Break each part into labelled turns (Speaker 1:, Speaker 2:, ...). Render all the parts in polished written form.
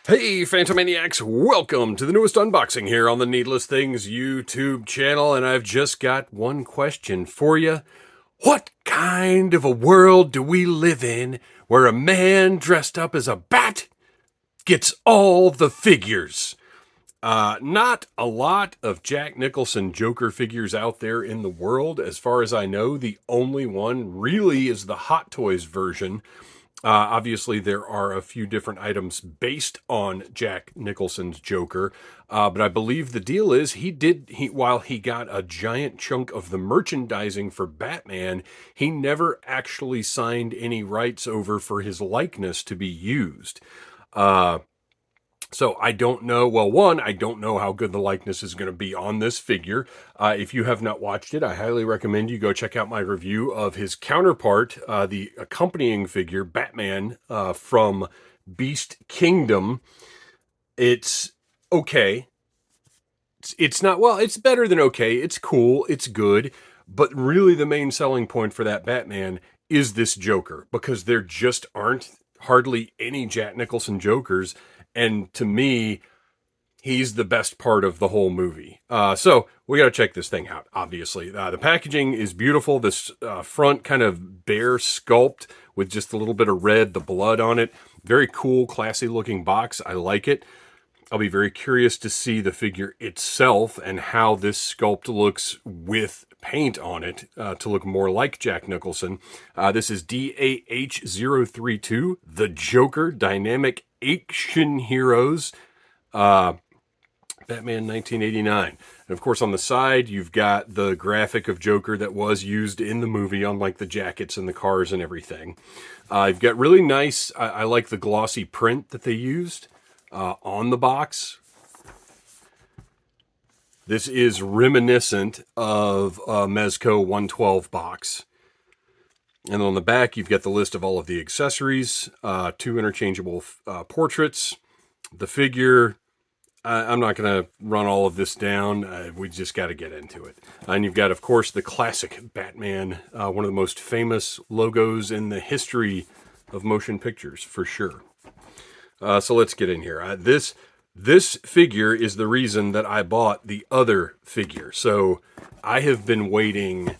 Speaker 1: Hey, Phantomaniacs, welcome to the newest unboxing here on the Needless Things YouTube channel, and I've just got one question for you. What kind of a world do we live in where a man dressed up as a bat gets all the figures? Not a lot of Jack Nicholson Joker figures out there in the world. As far as I know, the only one really is the Hot Toys version. Obviously, there are a few different items based on Jack Nicholson's Joker, but I believe the deal is while he got a giant chunk of the merchandising for Batman, he never actually signed any rights over for his likeness to be used. So I don't know. Well, one, I don't know how good the likeness is going to be on this figure. If you have not watched it, I highly recommend you go check out my review of his counterpart, the accompanying figure, Batman, from Beast Kingdom. It's okay. It's not, well, it's better than okay. It's cool. It's good. But really the main selling point for that Batman is this Joker, because there just aren't hardly any Jack Nicholson Jokers. And to me, he's the best part of the whole movie. So we got to check this thing out, obviously. The packaging is beautiful. This front kind of bear sculpt with just a little bit of red, the blood on it. Very cool, classy looking box. I like it. I'll be very curious to see the figure itself and how this sculpt looks with paint on it to look more like Jack Nicholson. This is DAH-032, the Joker Dynamic 8ction Heroes, Batman 1989. And of course, on the side, you've got the graphic of Joker that was used in the movie, unlike the jackets and the cars and everything. You've got really nice, I like the glossy print that they used on the box. This is reminiscent of a Mezco 112 box. And on the back, you've got the list of all of the accessories, two interchangeable portraits, the figure. I'm not going to run all of this down. We just got to get into it. And you've got, of course, the classic Batman, one of the most famous logos in the history of motion pictures, for sure. So let's get in here. This figure is the reason that I bought the other figure. So I have been waiting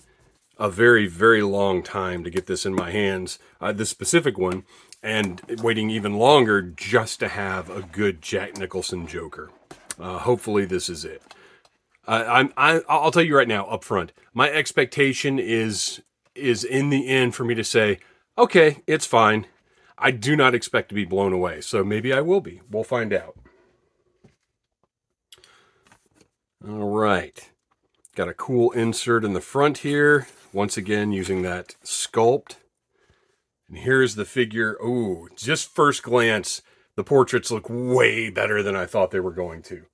Speaker 1: a very, very long time to get this in my hands, this specific one, and waiting even longer just to have a good Jack Nicholson Joker. Hopefully this is it. I'll tell you right now, up front, my expectation is in the end for me to say, okay, it's fine. I do not expect to be blown away, so maybe I will be. We'll find out. All right. Got a cool insert in the front here. Once again, using that sculpt. And here's the figure. Ooh, just first glance, the portraits look way better than I thought they were going to.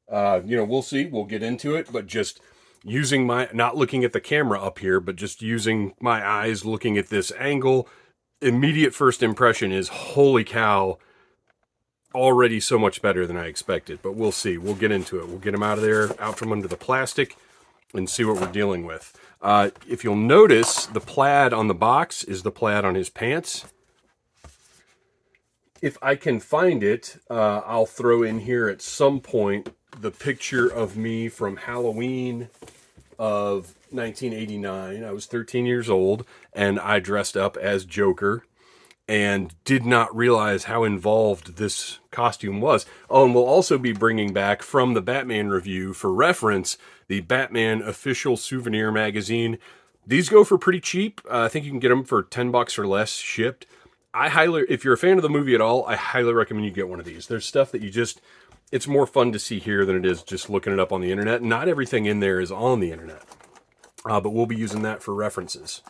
Speaker 1: We'll see. We'll get into it, but just using not looking at the camera up here, but just using my eyes looking at this angle, immediate first impression is, holy cow, already so much better than I expected. But we'll see. We'll get into it. We'll get him out of there, out from under the plastic, and see what we're dealing with. If you'll notice, the plaid on the box is the plaid on his pants. If I can find it, I'll throw in here at some point the picture of me from Halloween of 1989. I was 13 years old, and I dressed up as Joker and did not realize how involved this costume was. Oh, and we'll also be bringing back from the Batman review, for reference, the Batman official souvenir magazine. These go for pretty cheap. I think you can get them for $10 or less shipped. If you're a fan of the movie at all, I highly recommend you get one of these. There's stuff that it's more fun to see here than it is just looking it up on the internet. Not everything in there is on the internet, but we'll be using that for references.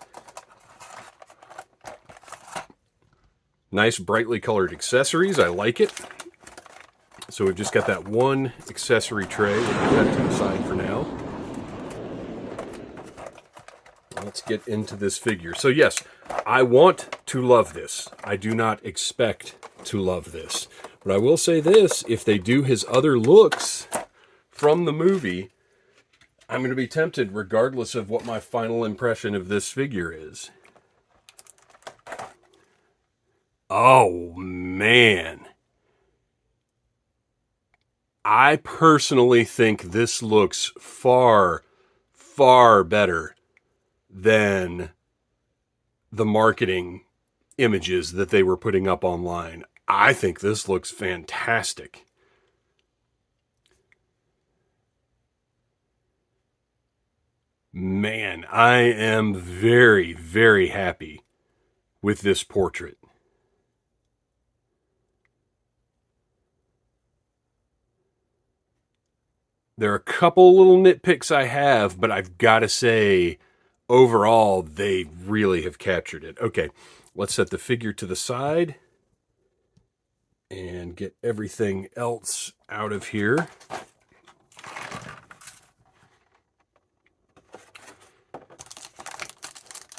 Speaker 1: Nice brightly colored accessories. I like it. So we've just got that one accessory tray. We'll put that to the side for now. Let's get into this figure. So yes, I want to love this. I do not expect to love this. But I will say this, if they do his other looks from the movie, I'm going to be tempted regardless of what my final impression of this figure is. Oh, man. I personally think this looks far, far better than the marketing images that they were putting up online. I think this looks fantastic. Man, I am very, very happy with this portrait. There are a couple little nitpicks I have, but I've got to say, overall, they really have captured it. Okay, let's set the figure to the side and get everything else out of here.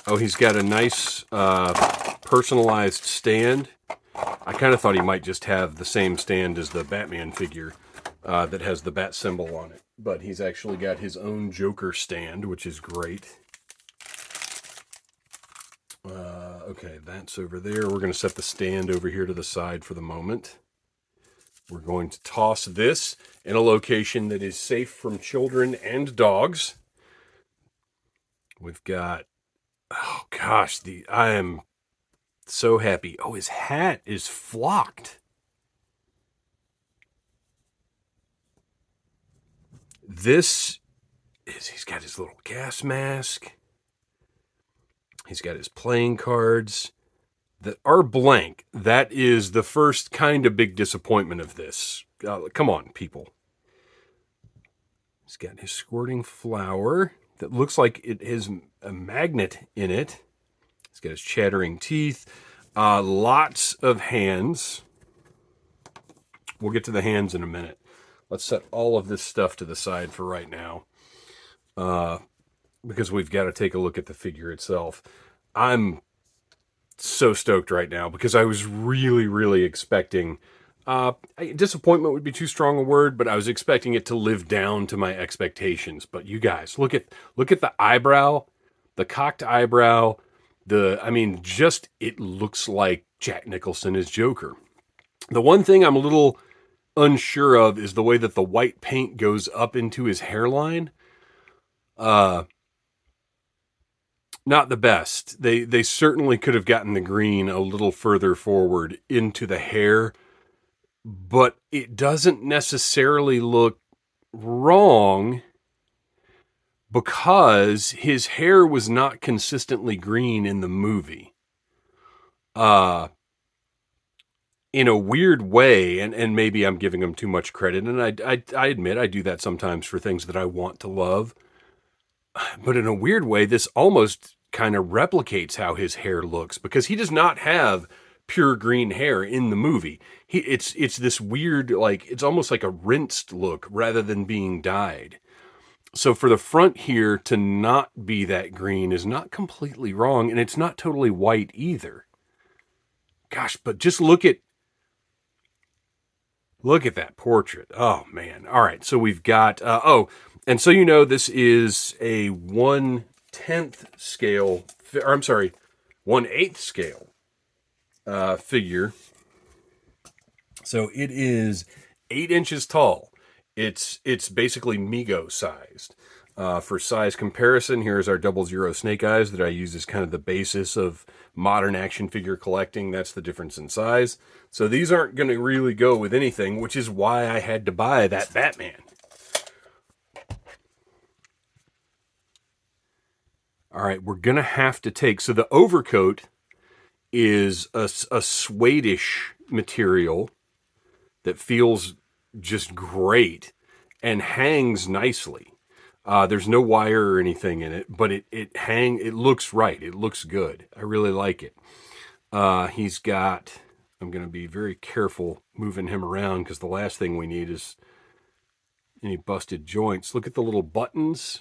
Speaker 1: Oh, he's got a nice personalized stand. I kind of thought he might just have the same stand as the Batman figure that has the bat symbol on it. But he's actually got his own Joker stand, which is great. Okay, that's over there. We're going to set the stand over here to the side for the moment. We're going to toss this in a location that is safe from children and dogs. We've got, oh gosh, I am so happy. Oh, his hat is flocked. This is, he's got his little gas mask. He's got his playing cards that are blank. That is the first kind of big disappointment of this. Come on, people. He's got his squirting flower that looks like it has a magnet in it. He's got his chattering teeth. Lots of hands. We'll get to the hands in a minute. Let's set all of this stuff to the side for right now. Because we've got to take a look at the figure itself. I'm so stoked right now because I was really, really expecting, disappointment would be too strong a word, but I was expecting it to live down to my expectations. But you guys, look at the eyebrow, the cocked eyebrow, it looks like Jack Nicholson is Joker. The one thing I'm a little unsure of is the way that the white paint goes up into his hairline. Not the best. They certainly could have gotten the green a little further forward into the hair, but it doesn't necessarily look wrong because his hair was not consistently green in the movie. In a weird way, and maybe I'm giving him too much credit, and I admit I do that sometimes for things that I want to love, but in a weird way, this almost kind of replicates how his hair looks because he does not have pure green hair in the movie. It's this weird, like, it's almost like a rinsed look rather than being dyed. So for the front here to not be that green is not completely wrong, and it's not totally white either. Gosh, but just look at that portrait. Oh man. All right. So we've got, and so, this is a 1/10 scale, or I'm sorry, 1/8 scale figure. So it is 8 inches tall. It's basically Mego sized. For size comparison, here's our 00 Snake Eyes that I use as kind of the basis of modern action figure collecting. That's the difference in size. So these aren't going to really go with anything, which is why I had to buy that Batman. All right, we're going to have to take... So the overcoat is a suede-ish material that feels just great and hangs nicely. There's no wire or anything in it, but it looks right. It looks good. I really like it. He's got... I'm going to be very careful moving him around because the last thing we need is any busted joints. Look at the little buttons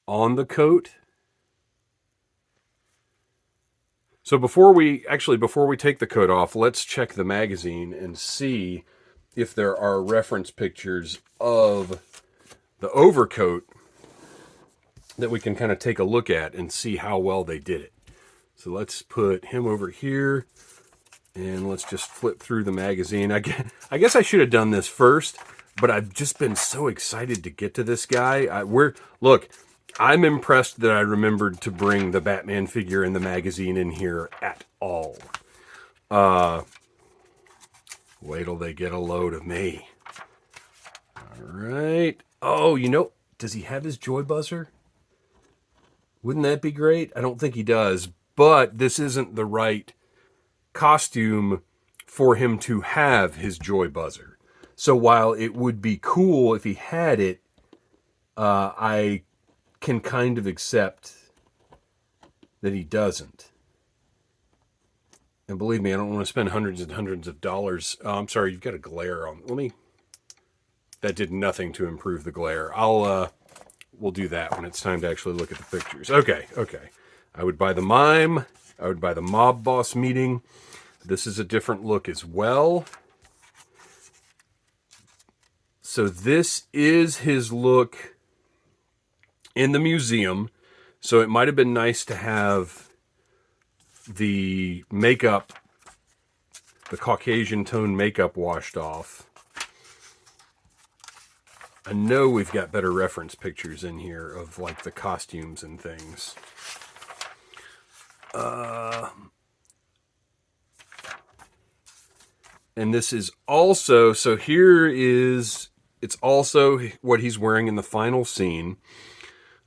Speaker 1: on the coat. So before we take the coat off, let's check the magazine and see if there are reference pictures of the overcoat that we can kind of take a look at and see how well they did it. So let's put him over here. And let's just flip through the magazine. I guess I should have done this first, but I've just been so excited to get to this guy. Look, I'm impressed that I remembered to bring the Batman figure and the magazine in here at all. Wait till they get a load of me. All right. Oh, does he have his joy buzzer? Wouldn't that be great? I don't think he does, but this isn't the right costume for him to have his joy buzzer. So while it would be cool if he had it, I can kind of accept that he doesn't. And believe me, I don't want to spend hundreds and hundreds of dollars. I'm sorry, you've got a glare on. That did nothing to improve the glare. We'll do that when it's time to actually look at the pictures. Okay. I would buy the mime. I would buy the mob boss meeting. This is a different look as well. So this is his look in the museum. So it might have been nice to have the makeup, the Caucasian tone makeup washed off. I know we've got better reference pictures in here of like the costumes and things. And this is also, so here is, it's also what he's wearing in the final scene.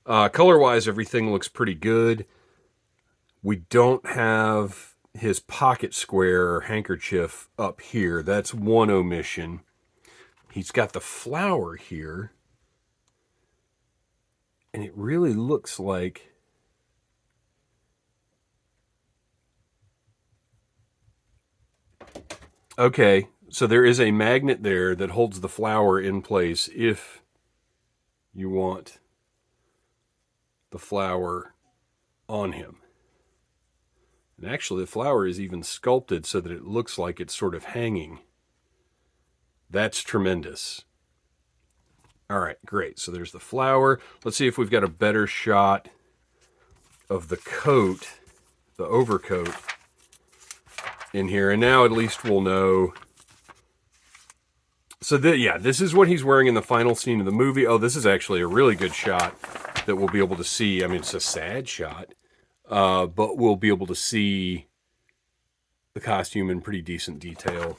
Speaker 1: Color-wise, everything looks pretty good. We don't have his pocket square or handkerchief up here. That's one omission. He's got the flower here. And it really looks like okay, so there is a magnet there that holds the flower in place if you want the flower on him. And actually, the flower is even sculpted so that it looks like it's sort of hanging. That's tremendous. All right, great. So there's the flower. Let's see if we've got a better shot of the coat, the overcoat in here. And now at least we'll know. So this is what he's wearing in the final scene of the movie. Oh, this is actually a really good shot that we'll be able to see. I mean, it's a sad shot, but we'll be able to see the costume in pretty decent detail.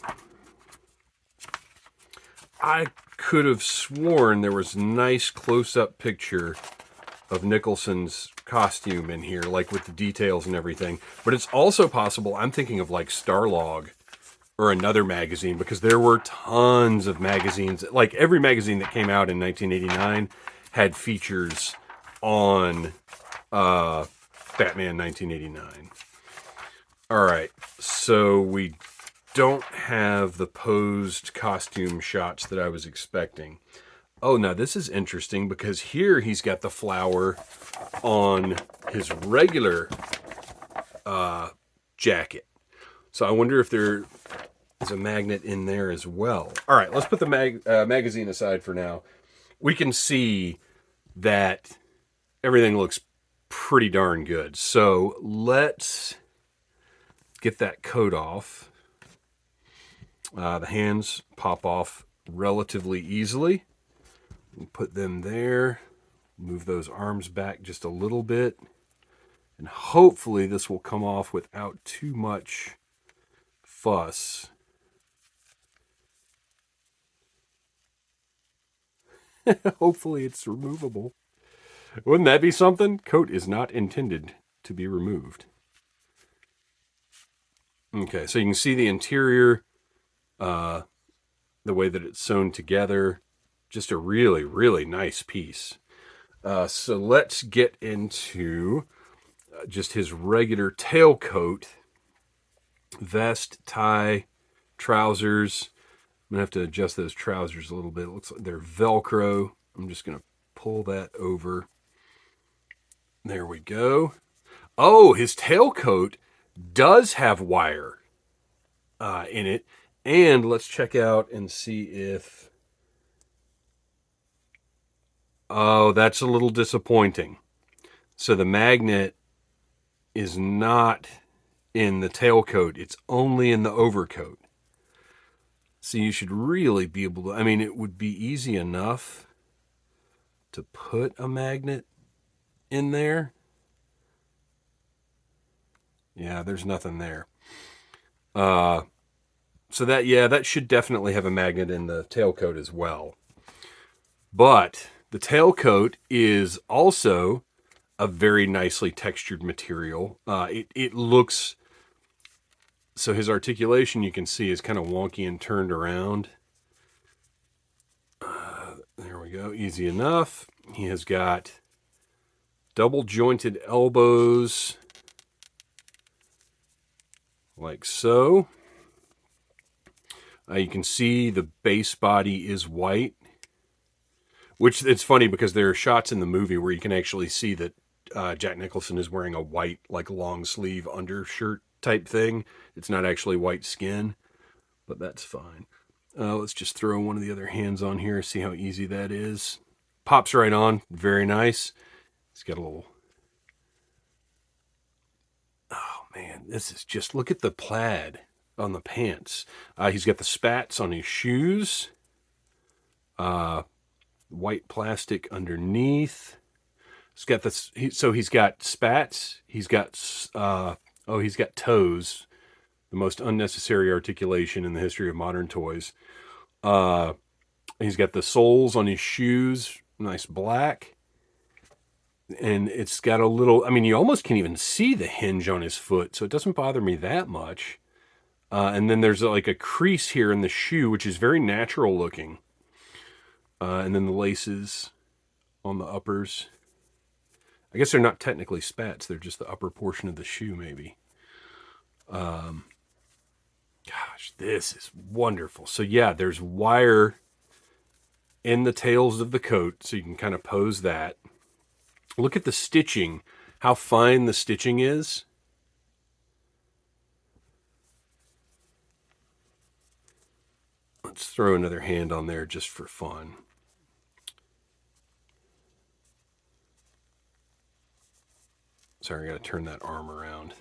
Speaker 1: I could have sworn there was a nice close-up picture of Nicholson's costume in here, like with the details and everything. But it's also possible, I'm thinking of like Starlog or another magazine, because there were tons of magazines. Like every magazine that came out in 1989 had features on Batman 1989. All right, so we don't have the posed costume shots that I was expecting. Oh, now this is interesting because here he's got the flower on his regular jacket. So I wonder if there is a magnet in there as well. All right, let's put the magazine aside for now. We can see that everything looks pretty darn good. So let's get that coat off. The hands pop off relatively easily. Put them there. Move those arms back just a little bit. And hopefully this will come off without too much fuss. Hopefully it's removable. Wouldn't that be something? Coat is not intended to be removed. Okay, so you can see the interior, the way that it's sewn together. Just a really, really nice piece. So let's get into just his regular tailcoat, vest, tie, trousers. I'm going to have to adjust those trousers a little bit. It looks like they're Velcro. I'm just going to pull that over. There we go. Oh, his tailcoat does have wire in it. And let's check out and see if... Oh, that's a little disappointing. So the magnet is not in the tailcoat. It's only in the overcoat. So you should really be able to, I mean, it would be easy enough to put a magnet in there. Yeah, there's nothing there. So that, yeah, that should definitely have a magnet in the tailcoat as well. But the tailcoat is also a very nicely textured material. It looks, so his articulation you can see is kind of wonky and turned around. There we go, easy enough. He has got double jointed elbows, like so. You can see the base body is white, which it's funny because there are shots in the movie where you can actually see that Jack Nicholson is wearing a white, like long sleeve undershirt type thing. It's not actually white skin, but that's fine. Let's just throw one of the other hands on here, see how easy that is. Pops right on, very nice. It's got a little, oh man, this is just, look at the plaid on the pants. He's got the spats on his shoes. White plastic underneath. He's got this, so he's got spats. He's got, he's got toes. The most unnecessary articulation in the history of modern toys. He's got the soles on his shoes, nice black. And it's got a little, I mean, you almost can't even see the hinge on his foot, so it doesn't bother me that much. And then there's like a crease here in the shoe, which is very natural looking. And then the laces on the uppers. I guess they're not technically spats. They're just the upper portion of the shoe, maybe. Gosh, this is wonderful. So yeah, there's wire in the tails of the coat, so you can kind of pose that. Look at the stitching, how fine the stitching is. Let's throw another hand on there just for fun. Sorry, I got to turn that arm around.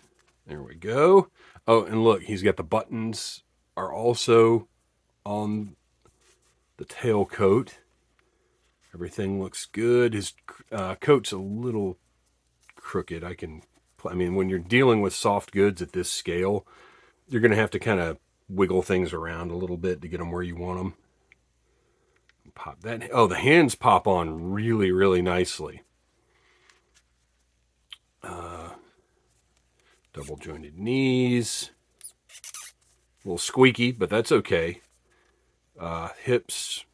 Speaker 1: There we go. Oh, and look, he's got the buttons are also on the tail coat. Everything looks good. His coat's a little crooked. I mean, when you're dealing with soft goods at this scale, you're going to have to kind of wiggle things around a little bit to get them where you want them. Pop that. Oh, the hands pop on really, really nicely. Double jointed knees. A little squeaky, but that's okay. Hips.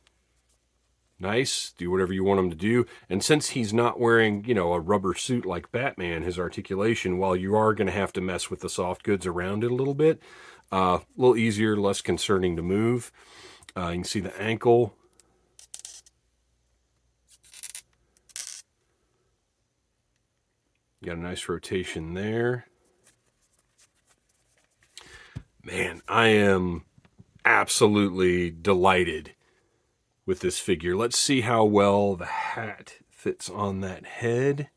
Speaker 1: Nice. Do whatever you want him to do. And since he's not wearing, a rubber suit like Batman, his articulation, while you are going to have to mess with the soft goods around it a little bit, a little easier, less concerning to move. You can see the ankle. Got a nice rotation there. Man, I am absolutely delighted with this figure. Let's see how well the hat fits on that head.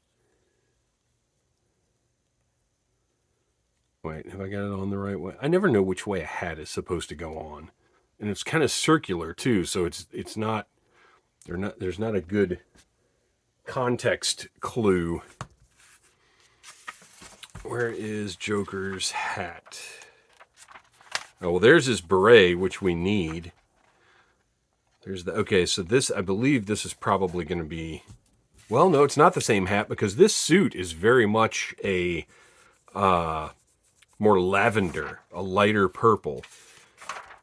Speaker 1: Wait, have I got it on the right way? I never know which way a hat is supposed to go on. And it's kind of circular too, so it's not, there's not a good context clue. Where is Joker's hat? Oh, well, there's his beret, which we need. There's the, okay, so this, I believe this is probably going to be, well, no, it's not the same hat because this suit is very much a more lavender, a lighter purple.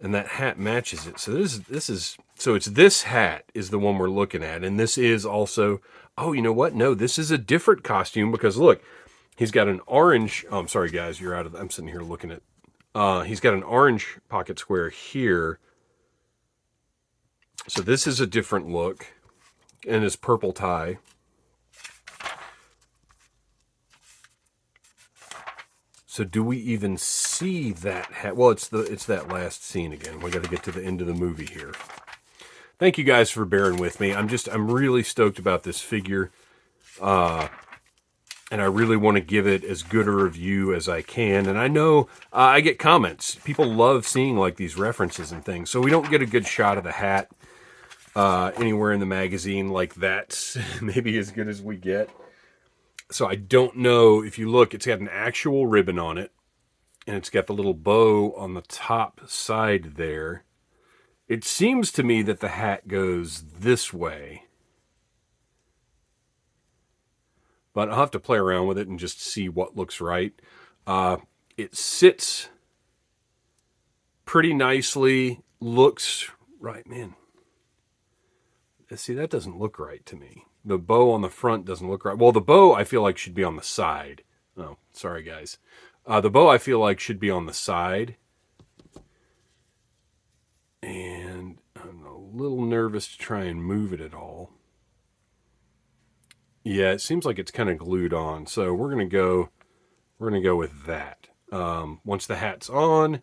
Speaker 1: And that hat matches it. So so it's this hat is the one we're looking at. And this is also, oh, you know what? No, this is a different costume because look, he's got an orange, oh, I'm sorry guys, I'm sitting here looking at, he's got an orange pocket square here. So this is a different look, and his purple tie. So do we even see that hat? Well, it's that last scene again. We got to get to the end of the movie here. Thank you guys for bearing with me. I'm really stoked about this figure. and I really want to give it as good a review as I can. And I know I get comments. People love seeing like these references and things. So we don't get a good shot of the hat anywhere in the magazine. Like that's maybe as good as we get. So I don't know if you look, it's got an actual ribbon on it, and it's got the little bow on the top side there. It seems to me that the hat goes this way, but I'll have to play around with it and just see what looks right. It sits pretty nicely, looks right, man. See, that doesn't look right to me. The bow on the front doesn't look right. Well, the bow I feel like should be on the side. Oh, sorry guys. The bow I feel like should be on the side. And I'm a little nervous to try and move it at all. Yeah, it seems like it's kind of glued on. So we're gonna go with that. Once the hat's on,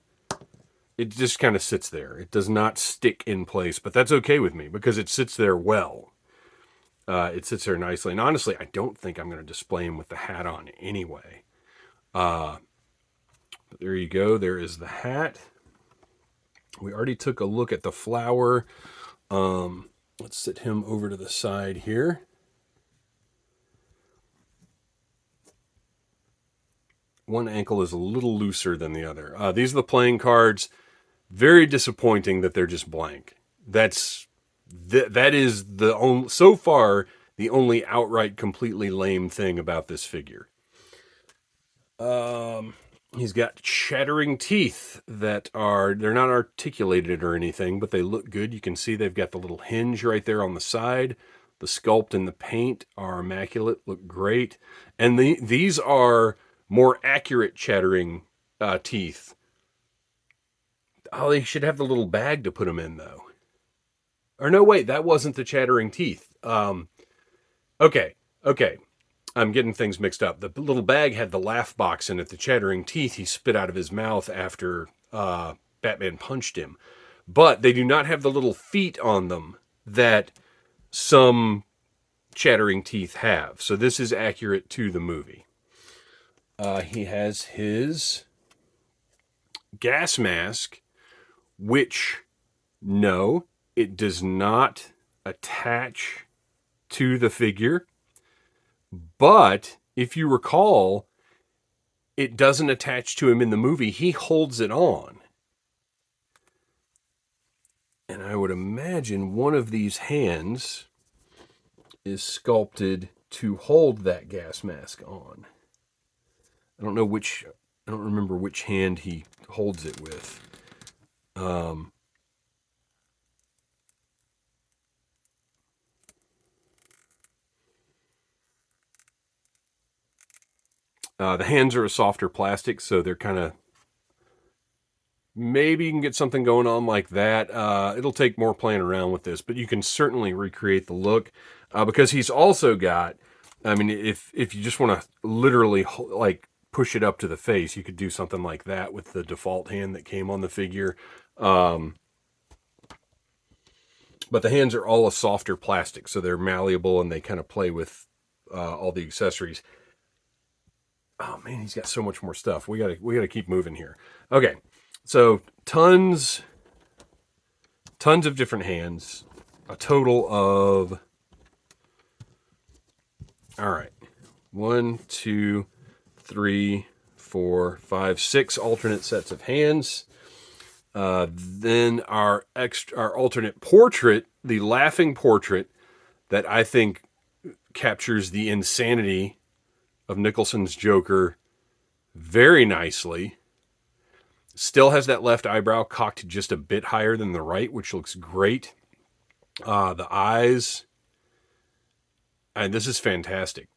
Speaker 1: it just kind of sits there. It does not stick in place, but that's okay with me because it sits there well. It sits there nicely. And honestly, I don't think I'm going to display him with the hat on anyway. But there you go. There is the hat. We already took a look at the flower. Let's sit him over to the side here. One ankle is a little looser than the other. These are the playing cards. Very disappointing that they're just blank. That is so far the only outright completely lame thing about this figure. He's got chattering teeth they're not articulated or anything, but they look good. You can see they've got the little hinge right there on the side. The sculpt and the paint are immaculate, look great. And these are more accurate chattering teeth. Oh, they should have the little bag to put them in, though. Or no, wait, that wasn't the chattering teeth. Okay. I'm getting things mixed up. The little bag had the laugh box in it. The chattering teeth he spit out of his mouth after Batman punched him. But they do not have the little feet on them that some chattering teeth have. So this is accurate to the movie. He has his gas mask, which, no, it does not attach to the figure. But if you recall, it doesn't attach to him in the movie. He holds it on. And I would imagine one of these hands is sculpted to hold that gas mask on. I don't remember which hand he holds it with. The hands are a softer plastic, so they're kind of... Maybe you can get something going on like that. It'll take more playing around with this, but you can certainly recreate the look. Because he's also got... I mean, if you just want to literally like push it up to the face, you could do something like that with the default hand that came on the figure. But the hands are all a softer plastic, so they're malleable and they kind of play with all the accessories. Oh man, he's got so much more stuff. We gotta keep moving here. Okay, so tons of different hands. A total of, all right, 1, 2, 3, 4, 5, 6 alternate sets of hands. Then our alternate portrait, the laughing portrait that I think captures the insanity of Nicholson's Joker very nicely. Still has that left eyebrow cocked just a bit higher than the right, which looks great. The eyes, and this is fantastic.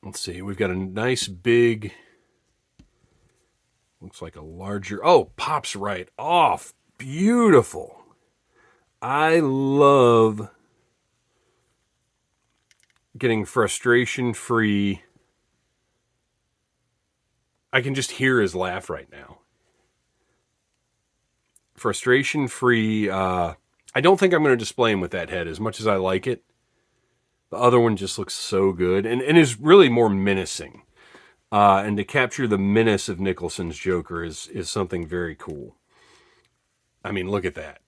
Speaker 1: Let's see, we've got a nice big, looks like a larger, pops right off. Beautiful. I love getting frustration-free. I can just hear his laugh right now. Frustration-free. I don't think I'm going to display him with that head as much as I like it. The other one just looks so good and is really more menacing. And to capture the menace of Nicholson's Joker is something very cool. I mean, look at that.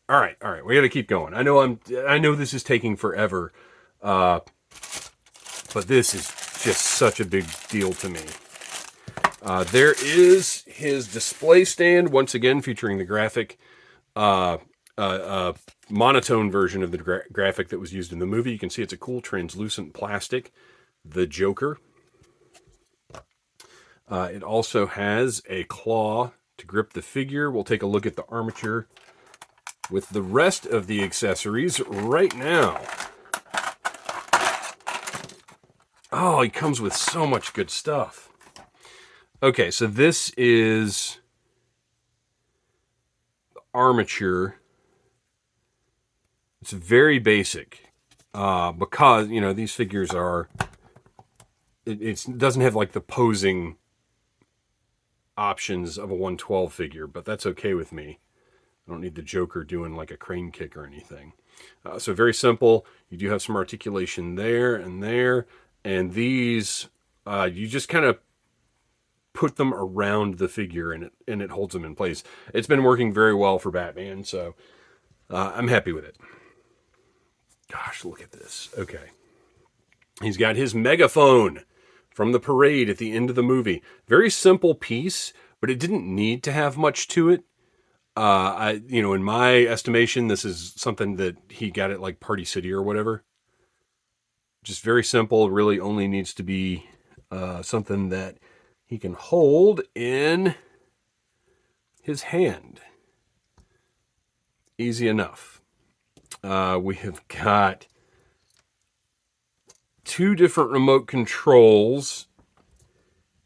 Speaker 1: All right. We got to keep going. I know this is taking forever, but this is just such a big deal to me. There is his display stand, once again featuring the graphic, monotone version of the graphic that was used in the movie. You can see it's a cool translucent plastic, the Joker. It also has a claw to grip the figure. We'll take a look at the armature with the rest of the accessories right now. Oh, he comes with so much good stuff. Okay, so this is the armature. It's very basic because, you know, these figures are... It doesn't have like the posing options of a 112 figure, but that's okay with me. I don't need the Joker doing like a crane kick or anything. So very simple. You do have some articulation there, and these you just kind of put them around the figure, and it holds them in place. It's been working very well for Batman, so I'm happy with it. Gosh, look at this. Okay, he's got his megaphone from the parade at the end of the movie. Very simple piece, but it didn't need to have much to it. In my estimation, this is something that he got at like Party City or whatever. Just very simple, really only needs to be something that he can hold in his hand. Easy enough. We have got 2 different remote controls.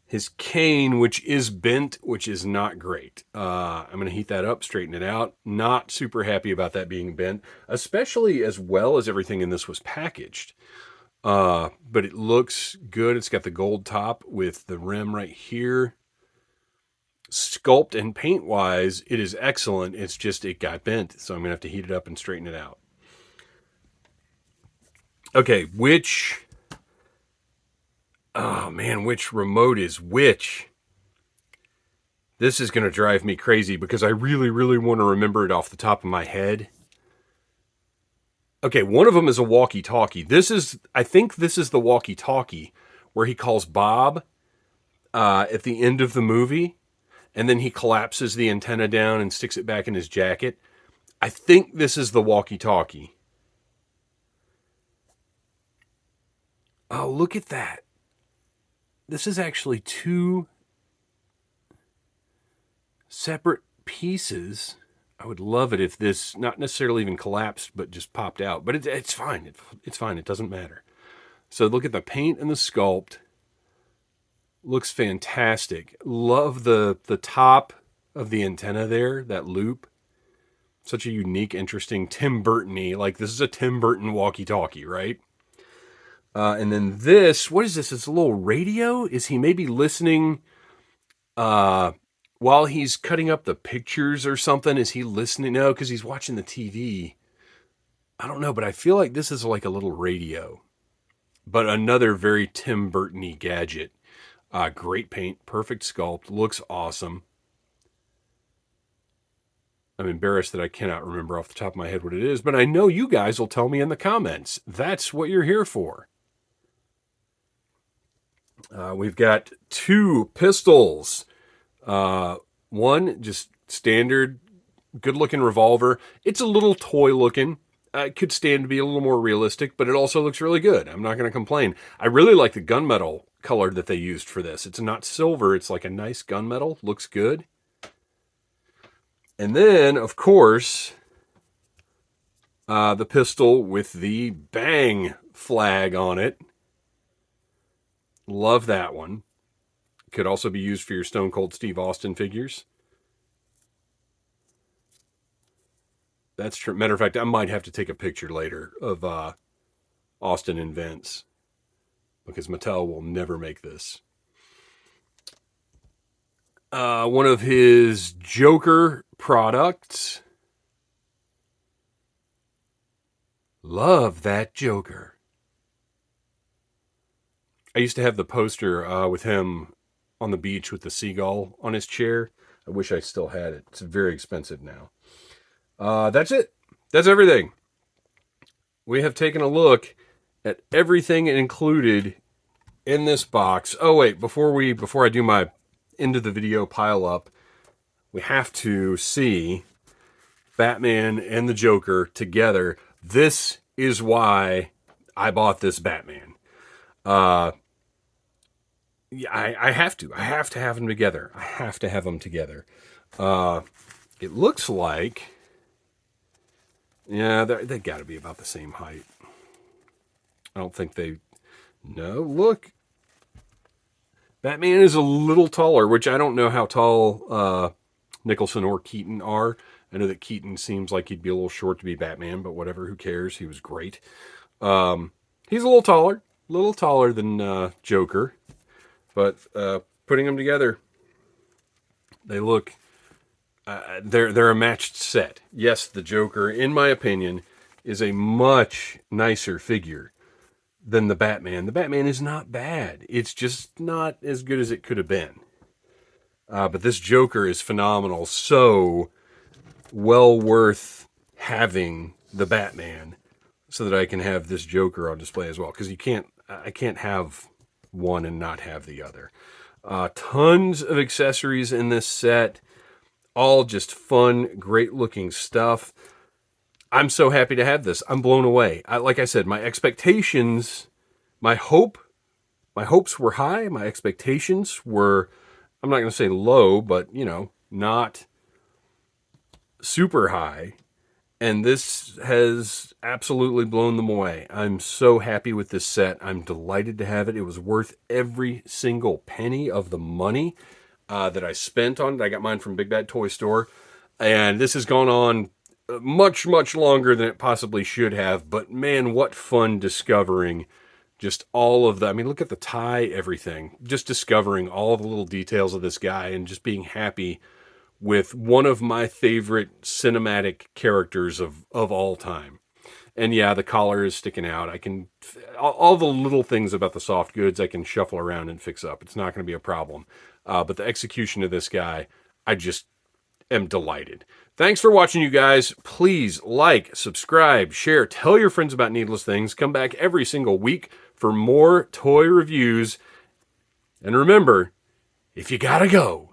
Speaker 1: His cane, which is bent, which is not great. I'm going to heat that up, straighten it out. Not super happy about that being bent, especially as well as everything in this was packaged. But it looks good. It's got the gold top with the rim right here. Sculpt and paint-wise, it is excellent. It's just it got bent, so I'm going to have to heat it up and straighten it out. Okay, which remote is which? This is going to drive me crazy because I really, really want to remember it off the top of my head. Okay, one of them is a walkie-talkie. I think this is the walkie-talkie where he calls Bob at the end of the movie, and then he collapses the antenna down and sticks it back in his jacket. I think this is the walkie-talkie. Oh, look at that. This is actually 2 separate pieces. I would love it if this not necessarily even collapsed, but just popped out. But it's fine. It's fine. It doesn't matter. So look at the paint and the sculpt. Looks fantastic. Love the top of the antenna there, that loop. Such a unique, interesting Tim Burton-y. Like, this is a Tim Burton walkie-talkie, right? And then this, what is this? It's a little radio? Is he maybe listening while he's cutting up the pictures or something? Is he listening? No, because he's watching the TV. I don't know, but I feel like this is like a little radio. But another very Tim Burton-y gadget. Great paint, perfect sculpt, looks awesome. I'm embarrassed that I cannot remember off the top of my head what it is, but I know you guys will tell me in the comments. That's what you're here for. We've got 2 pistols. One, just standard, good-looking revolver. It's a little toy-looking. It could stand to be a little more realistic, but it also looks really good. I'm not going to complain. I really like the gunmetal color that they used for this. It's not silver. It's like a nice gunmetal. Looks good. And then, of course, the pistol with the bang flag on it. Love that one. Could also be used for your Stone Cold Steve Austin figures. That's true. Matter of fact, I might have to take a picture later of Austin and Vince, because Mattel will never make this. One of his Joker products. Love that Joker. I used to have the poster with him on the beach with the seagull on his chair. I wish I still had it. It's very expensive now. That's it. That's everything. We have taken a look at everything included in this box. Oh wait, before I do my end of the video pile up, we have to see Batman and the Joker together. This is why I bought this Batman. Yeah, I have to. I have to have them together. I have to have them together. It looks like, yeah, they got to be about the same height. I don't think they. No, look. Batman is a little taller, which I don't know how tall Nicholson or Keaton are. I know that Keaton seems like he'd be a little short to be Batman, but whatever, who cares? He was great. He's a little taller than Joker, but putting them together, they look, they're a matched set. Yes, the Joker, in my opinion, is a much nicer figure than the Batman. The Batman is not bad. It's just not as good as it could have been. But this Joker is phenomenal. So well worth having the Batman so that I can have this Joker on display as well. Because I can't have one and not have the other. Tons of accessories in this set. All just fun, great looking stuff. I'm so happy to have this. I'm blown away. Like I said, my expectations, my hopes were high. My expectations were, I'm not going to say low, but, not super high. And this has absolutely blown them away. I'm so happy with this set. I'm delighted to have it. It was worth every single penny of the money that I spent on it. I got mine from Big Bad Toy Store. And this has gone on much, much longer than it possibly should have. But man, what fun discovering just all of the, I mean, look at the tie, everything. Just discovering all the little details of this guy and just being happy with one of my favorite cinematic characters of all time. And yeah, the collar is sticking out. I can, all the little things about the soft goods I can shuffle around and fix up. It's not going to be a problem. But the execution of this guy, I just am delighted. Thanks for watching, you guys. Please like, subscribe, share, tell your friends about Needless Things. Come back every single week for more toy reviews. And remember, if you gotta go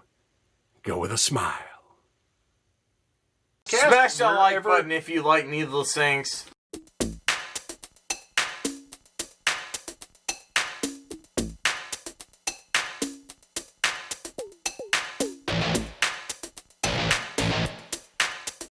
Speaker 1: with a smile.
Speaker 2: Smash that like button if you like Needless Things.